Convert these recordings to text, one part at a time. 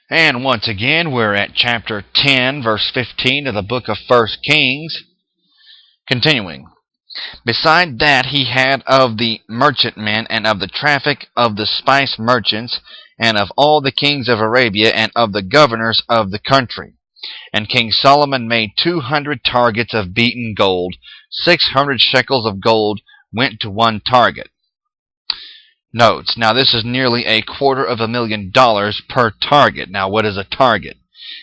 And once again, we're at chapter 10, verse 15 of the book of 1 Kings. Continuing. Beside that he had of the merchantmen, and of the traffic of the spice merchants, and of all the kings of Arabia, and of the governors of the country. And King Solomon made 200 targets of beaten gold. 600 shekels of gold went to one target. Notes. Now this is nearly $250,000 per target. Now what is a target?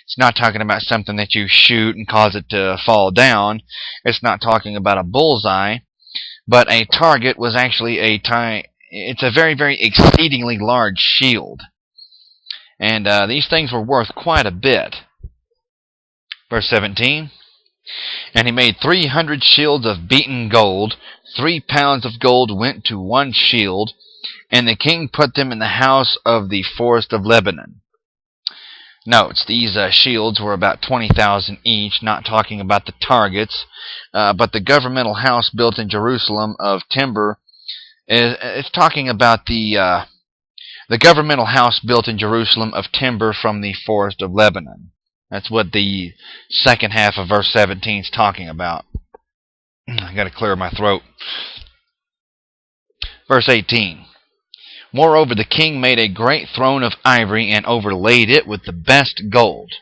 It's not talking about something that you shoot and cause it to fall down. It's not talking about a bullseye. But a target was actually it's a very, very exceedingly large shield. And these things were worth quite a bit. Verse 17. And he made 300 shields of beaten gold. 3 pounds of gold went to one shield. And the king put them in the house of the forest of Lebanon. Notes, these shields were about 20,000 each, not talking about the targets, but the governmental house built in Jerusalem of timber is talking about the governmental house built in Jerusalem of timber from the forest of Lebanon. That's what the second half of verse 17 is talking about. I got to clear my throat. Verse 18. Moreover, the king made a great throne of ivory and overlaid it with the best gold.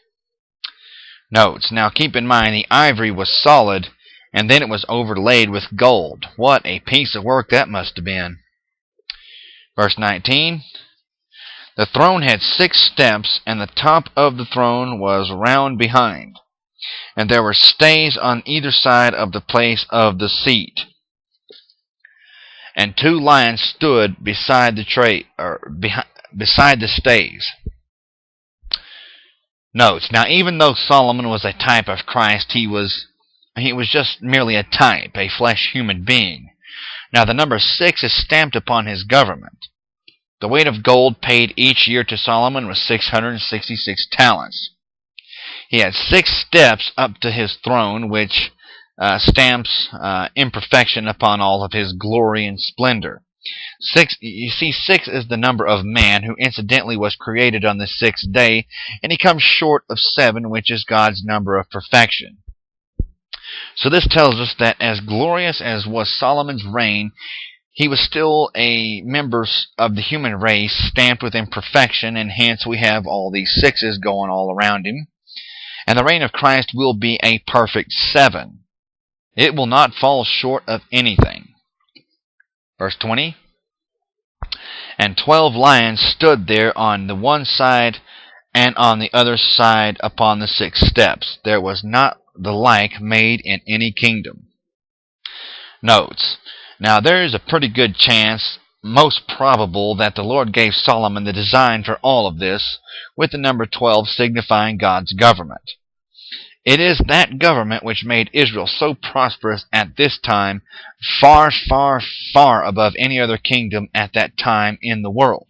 Notes. Now keep in mind the ivory was solid and then it was overlaid with gold. What a piece of work that must have been. Verse 19. The throne had 6 steps, and the top of the throne was round behind. And there were stays on either side of the place of the seat. And 2 lions stood beside beside the stays. Notes. Now, even though Solomon was a type of Christ, he was just merely a type, a flesh human being. Now, the number 6 is stamped upon his government. The weight of gold paid each year to Solomon was 666 talents. He had 6 steps up to his throne, which stamps imperfection upon all of his glory and splendor. 6 is the number of man, who incidentally was created on the 6th day, and he comes short of 7, which is God's number of perfection. So this tells us that as glorious as was Solomon's reign, he was still a member of the human race, stamped with imperfection, and hence we have all these 6s going all around him. And the reign of Christ will be a perfect 7. It will not fall short of anything. Verse 20. And 12 lions stood there on the one side and on the other side upon the 6 steps. There was not the like made in any kingdom. Notes. Now there is a pretty good chance, most probable, that the Lord gave Solomon the design for all of this, with the number 12 signifying God's government. It is that government which made Israel so prosperous at this time, far, far, far above any other kingdom at that time in the world.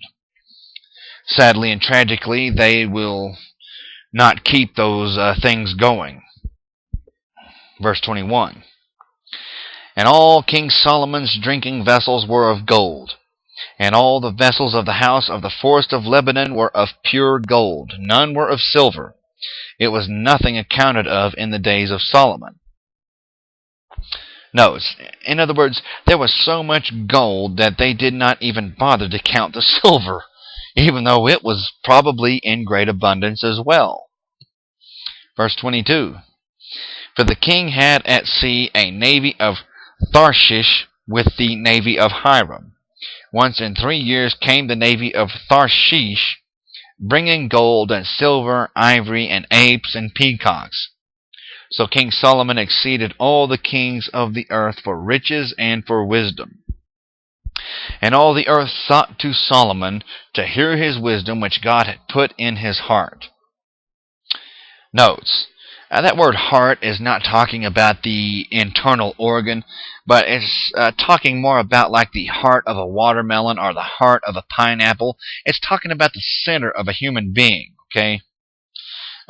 Sadly and tragically, they will not keep those things going. Verse 21. And all King Solomon's drinking vessels were of gold, and all the vessels of the house of the forest of Lebanon were of pure gold. None were of silver. It was nothing accounted of in the days of Solomon. Notice, in other words, there was so much gold that they did not even bother to count the silver, even though it was probably in great abundance as well. Verse 22. For the king had at sea a navy of Tarshish with the navy of Hiram. Once in 3 years came the navy of Tarshish, bringing gold and silver, ivory, and apes and peacocks. So King Solomon exceeded all the kings of the earth for riches and for wisdom. And all the earth sought to Solomon to hear his wisdom which God had put in his heart. Notes. That word heart is not talking about the internal organ, but it's talking more about like the heart of a watermelon or the heart of a pineapple. It's talking about the center of a human being, okay?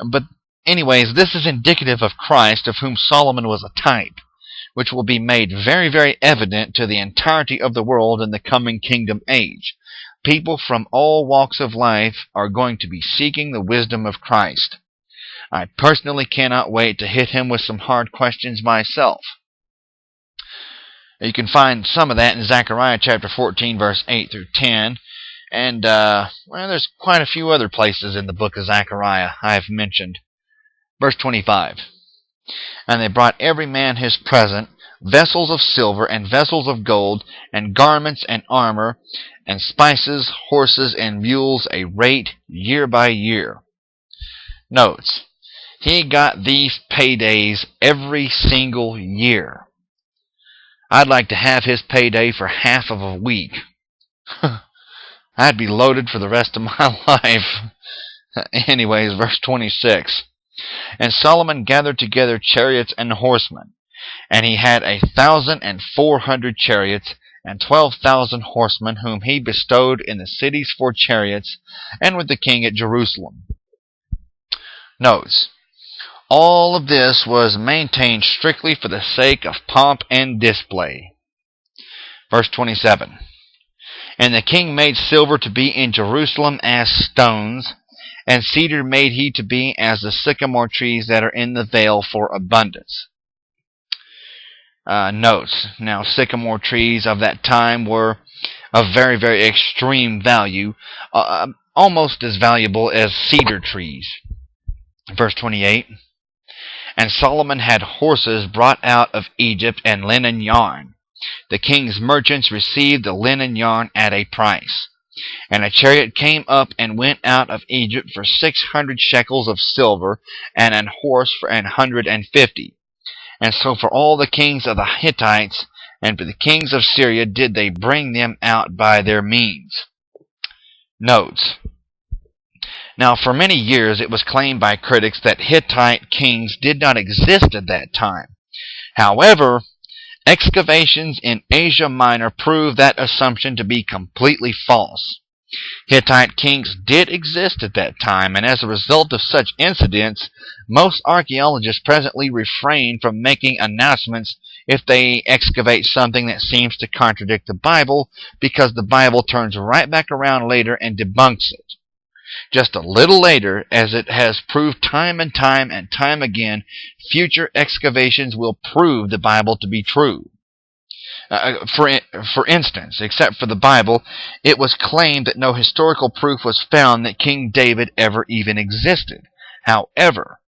But anyways, this is indicative of Christ, of whom Solomon was a type, which will be made very, very evident to the entirety of the world in the coming kingdom age. people from all walks of life are going to be seeking the wisdom of Christ. I personally cannot wait to hit him with some hard questions myself. You can find some of that in Zechariah chapter 14, verse 8 through 10. And, there's quite a few other places in the book of Zechariah I have mentioned. Verse 25. And they brought every man his present, vessels of silver and vessels of gold, and garments and armor, and spices, horses, and mules, a rate year by year. Notes, he got these paydays every single year. I'd like to have his payday for half of a week. I'd be loaded for the rest of my life. Anyways, verse 26. And Solomon gathered together chariots and horsemen, and he had 1,400 chariots, and 12,000 horsemen, whom he bestowed in the cities for chariots, and with the king at Jerusalem. Notes, all of this was maintained strictly for the sake of pomp and display. Verse 27. And the king made silver to be in Jerusalem as stones, and cedar made he to be as the sycamore trees that are in the vale for abundance. Notes, now sycamore trees of that time were of very, very extreme value, almost as valuable as cedar trees. Verse 28. And Solomon had horses brought out of Egypt and linen yarn. The king's merchants received the linen yarn at a price. And a chariot came up and went out of Egypt for 600 shekels of silver, and an horse for 150. And so for all the kings of the Hittites and for the kings of Syria did they bring them out by their means. Notes. Now, for many years it was claimed by critics that Hittite kings did not exist at that time. However, excavations in Asia Minor prove that assumption to be completely false. Hittite kings did exist at that time, and as a result of such incidents, most archaeologists presently refrain from making announcements if they excavate something that seems to contradict the Bible, because the Bible turns right back around later and debunks it. Just a little later, as it has proved time and time again, future excavations will prove the Bible to be true. For instance, except for the Bible, it was claimed that no historical proof was found that King David ever even existed. However,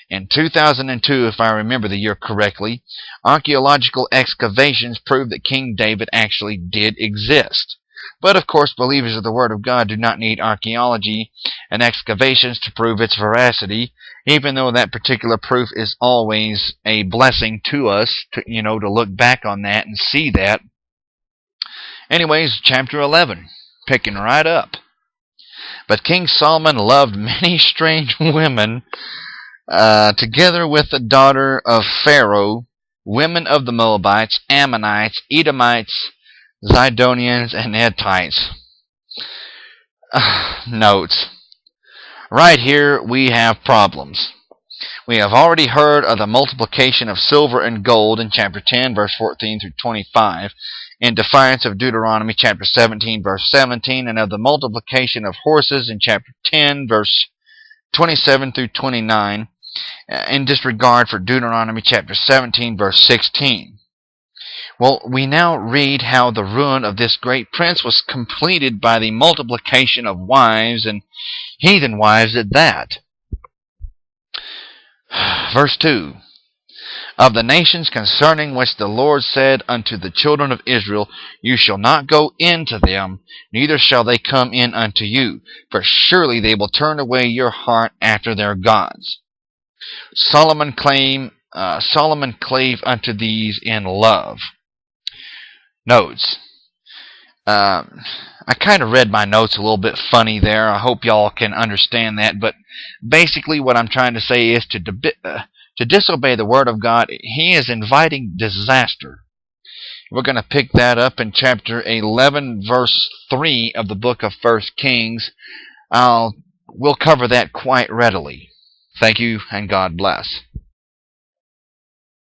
in 2002, if I remember the year correctly, archaeological excavations proved that King David actually did exist. But of course, believers of the Word of God do not need archaeology and excavations to prove its veracity, even though that particular proof is always a blessing to us, to look back on that and see that. Anyways, chapter 11, picking right up. But King Solomon loved many strange women, together with the daughter of Pharaoh, women of the Moabites, Ammonites, Edomites, Zidonians, and Hittites. Notes. Right here we have problems. We have already heard of the multiplication of silver and gold in chapter 10, verse 14 through 25, in defiance of Deuteronomy chapter 17, verse 17, and of the multiplication of horses in chapter 10, verse 27 through 29, in disregard for Deuteronomy chapter 17, verse 16. Well, we now read how the ruin of this great prince was completed by the multiplication of wives, and heathen wives at that. Verse 2. Of the nations concerning which the Lord said unto the children of Israel, You shall not go into them, neither shall they come in unto you, for surely they will turn away your heart after their gods. Solomon clave unto these in love. Notes. I kind of read my notes a little bit funny there. I hope y'all can understand that. But basically what I'm trying to say is to disobey the Word of God, he is inviting disaster. We're going to pick that up in chapter 11, verse 3 of the book of 1 Kings. We'll cover that quite readily. Thank you, and God bless.